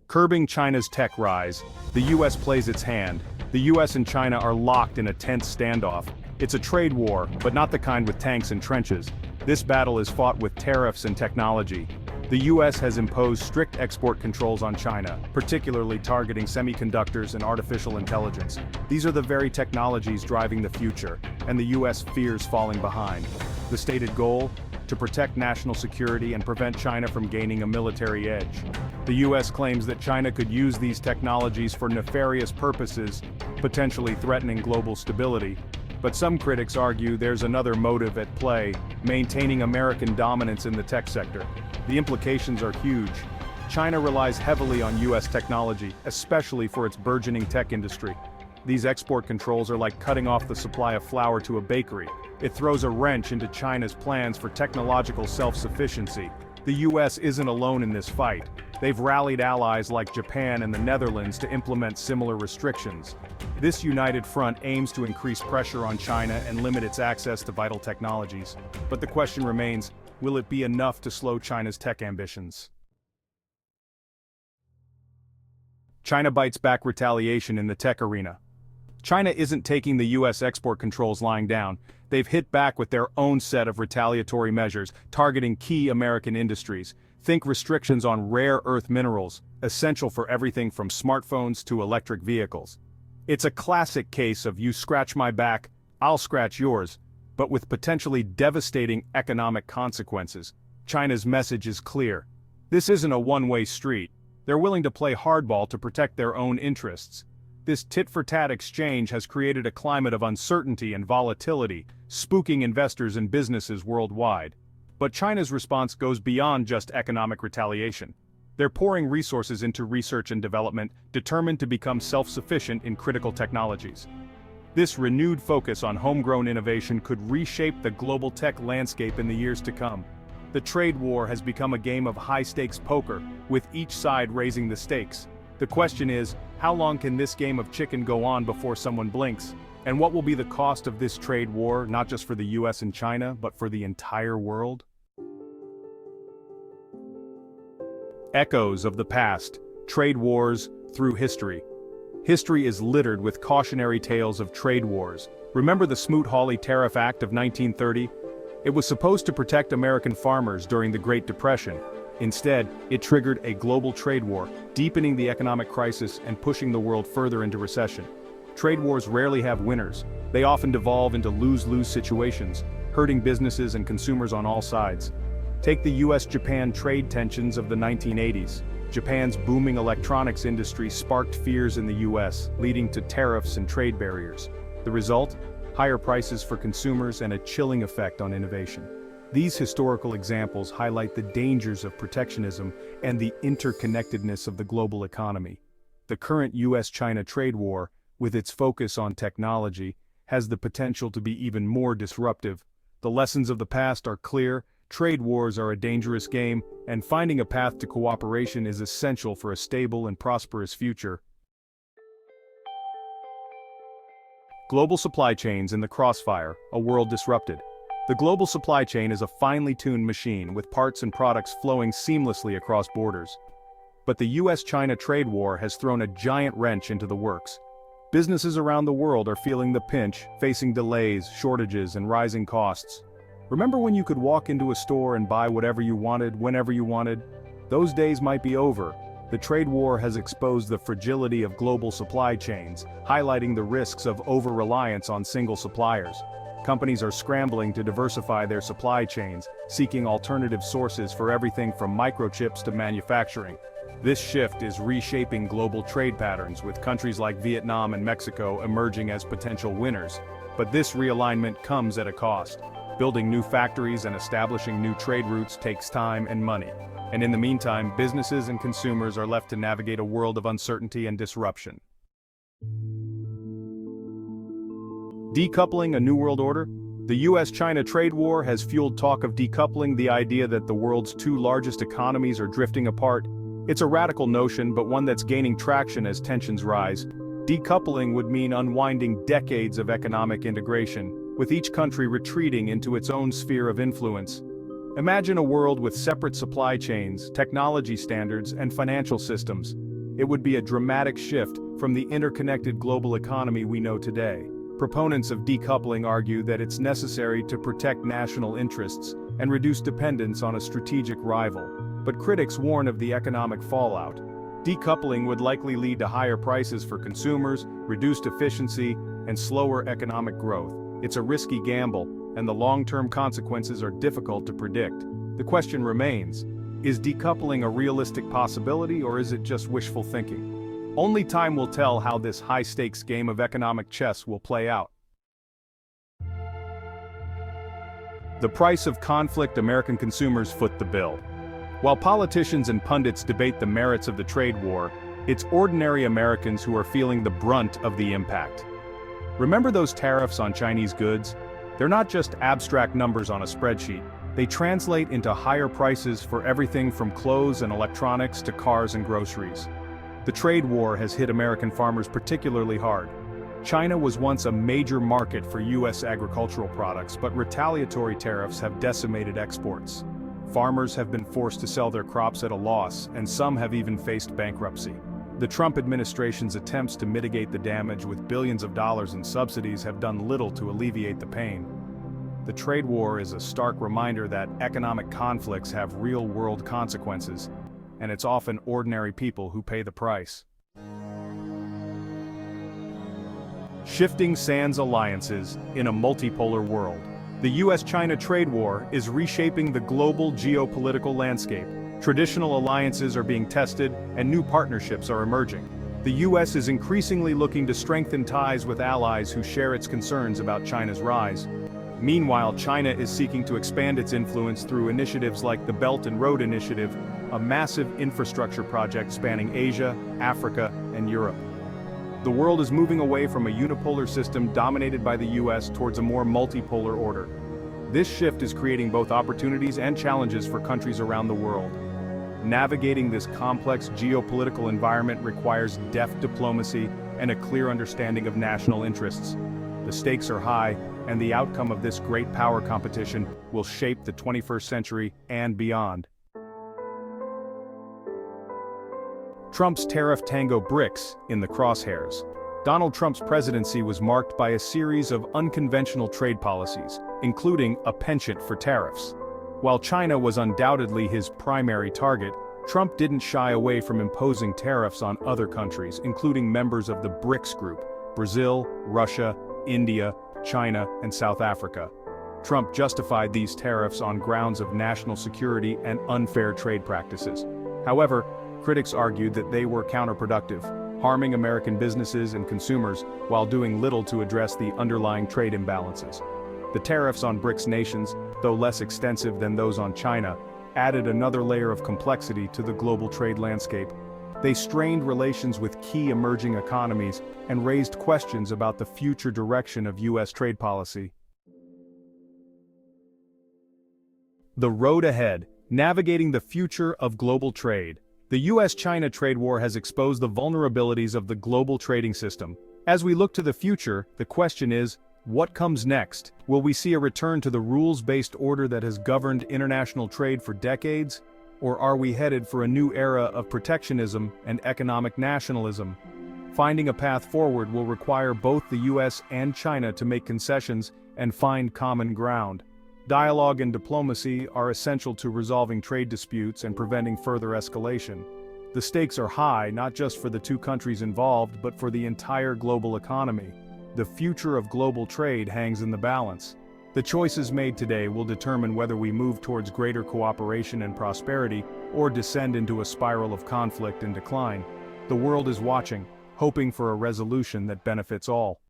Curbing China's tech rise, the US plays its hand. The US and China are locked in a tense standoff. It's a trade war, but not the kind with tanks and trenches. This battle is fought with tariffs and technology. The US has imposed strict export controls on China, particularly targeting semiconductors and artificial intelligence. These are the very technologies driving the future, and the US fears falling behind. The stated goal? To protect national security and prevent China from gaining a military edge. The US claims that China could use these technologies for nefarious purposes, potentially threatening global stability. But some critics argue there's another motive at play, maintaining American dominance in the tech sector. The implications are huge. China relies heavily on US technology, especially for its burgeoning tech industry. These export controls are like cutting off the supply of flour to a bakery. It throws a wrench into China's plans for technological self-sufficiency. The US isn't alone in this fight. They've rallied allies like Japan and the Netherlands to implement similar restrictions. This united front aims to increase pressure on China and limit its access to vital technologies. But the question remains, will it be enough to slow China's tech ambitions? China bites back retaliation in the tech arena. China isn't taking the US export controls lying down. They've hit back with their own set of retaliatory measures, targeting key American industries. Think restrictions on rare earth minerals, essential for everything from smartphones to electric vehicles. It's a classic case of you scratch my back, I'll scratch yours, but with potentially devastating economic consequences. China's message is clear. This isn't a one-way street. They're willing to play hardball to protect their own interests. This tit-for-tat exchange has created a climate of uncertainty and volatility, spooking investors and businesses worldwide. But China's response goes beyond just economic retaliation. They're pouring resources into research and development, determined to become self-sufficient in critical technologies. This renewed focus on homegrown innovation could reshape the global tech landscape in the years to come. The trade war has become a game of high-stakes poker, with each side raising the stakes. The question is, how long can this game of chicken go on before someone blinks? And what will be the cost of this trade war, not just for the US and China, but for the entire world? Echoes of the past, trade wars through history. History is littered with cautionary tales of trade wars. Remember the Smoot-Hawley Tariff Act of 1930? It was supposed to protect American farmers during the Great Depression. Instead, it triggered a global trade war, deepening the economic crisis and pushing the world further into recession. Trade wars rarely have winners. They often devolve into lose-lose situations, hurting businesses and consumers on all sides. Take the US-Japan trade tensions of the 1980s. Japan's booming electronics industry sparked fears in the US, leading to tariffs and trade barriers. The result? Higher prices for consumers and a chilling effect on innovation. These historical examples highlight the dangers of protectionism and the interconnectedness of the global economy. The current US-China trade war, with its focus on technology, has the potential to be even more disruptive. The lessons of the past are clear. Trade wars are a dangerous game, and finding a path to cooperation is essential for a stable and prosperous future. Global supply chains in the crossfire, a world disrupted. The global supply chain is a finely tuned machine with parts and products flowing seamlessly across borders. But the US-China trade war has thrown a giant wrench into the works. Businesses around the world are feeling the pinch, facing delays, shortages, and rising costs. Remember when you could walk into a store and buy whatever you wanted, whenever you wanted? Those days might be over. The trade war has exposed the fragility of global supply chains, highlighting the risks of over-reliance on single suppliers. Companies are scrambling to diversify their supply chains, seeking alternative sources for everything from microchips to manufacturing. This shift is reshaping global trade patterns, with countries like Vietnam and Mexico emerging as potential winners. But this realignment comes at a cost. Building new factories and establishing new trade routes takes time and money. And in the meantime, businesses and consumers are left to navigate a world of uncertainty and disruption. Decoupling a new world order? The US-China trade war has fueled talk of decoupling, the idea that the world's two largest economies are drifting apart. It's a radical notion, but one that's gaining traction as tensions rise. Decoupling would mean unwinding decades of economic integration, with each country retreating into its own sphere of influence. Imagine a world with separate supply chains, technology standards, and financial systems. It would be a dramatic shift from the interconnected global economy we know today. Proponents of decoupling argue that it's necessary to protect national interests and reduce dependence on a strategic rival. But critics warn of the economic fallout. Decoupling would likely lead to higher prices for consumers, reduced efficiency, and slower economic growth. It's a risky gamble, and the long-term consequences are difficult to predict. The question remains, is decoupling a realistic possibility, or is it just wishful thinking? Only time will tell how this high-stakes game of economic chess will play out. The price of conflict: American consumers foot the bill. While politicians and pundits debate the merits of the trade war, it's ordinary Americans who are feeling the brunt of the impact. Remember those tariffs on Chinese goods? They're not just abstract numbers on a spreadsheet. They translate into higher prices for everything from clothes and electronics to cars and groceries. The trade war has hit American farmers particularly hard. China was once a major market for U.S. agricultural products, but retaliatory tariffs have decimated exports. Farmers have been forced to sell their crops at a loss, and some have even faced bankruptcy. The Trump administration's attempts to mitigate the damage with billions of dollars in subsidies have done little to alleviate the pain. The trade war is a stark reminder that economic conflicts have real-world consequences, and it's often ordinary people who pay the price. Shifting sands alliances in a multipolar world. The US-China trade war is reshaping the global geopolitical landscape. Traditional alliances are being tested, and new partnerships are emerging. The US is increasingly looking to strengthen ties with allies who share its concerns about China's rise. Meanwhile, China is seeking to expand its influence through initiatives like the Belt and Road Initiative, a massive infrastructure project spanning Asia, Africa, and Europe. The world is moving away from a unipolar system dominated by the US towards a more multipolar order. This shift is creating both opportunities and challenges for countries around the world. Navigating this complex geopolitical environment requires deft diplomacy and a clear understanding of national interests. The stakes are high, and the outcome of this great power competition will shape the 21st century and beyond. Trump's tariff tango: BRICS in the crosshairs. Donald Trump's presidency was marked by a series of unconventional trade policies, including a penchant for tariffs. While China was undoubtedly his primary target, Trump didn't shy away from imposing tariffs on other countries, including members of the BRICS group: Brazil, Russia, India, China, and South Africa. Trump justified these tariffs on grounds of national security and unfair trade practices. However, critics argued that they were counterproductive, harming American businesses and consumers while doing little to address the underlying trade imbalances. The tariffs on BRICS nations, though less extensive than those on China, added another layer of complexity to the global trade landscape. They strained relations with key emerging economies and raised questions about the future direction of U.S. trade policy. The road ahead: navigating the future of global trade. The US-China trade war has exposed the vulnerabilities of the global trading system. As we look to the future, the question is, what comes next? Will we see a return to the rules-based order that has governed international trade for decades? Or are we headed for a new era of protectionism and economic nationalism? Finding a path forward will require both the US and China to make concessions and find common ground. Dialogue and diplomacy are essential to resolving trade disputes and preventing further escalation. The stakes are high, not just for the two countries involved, but for the entire global economy. The future of global trade hangs in the balance. The choices made today will determine whether we move towards greater cooperation and prosperity, or descend into a spiral of conflict and decline. The world is watching, hoping for a resolution that benefits all.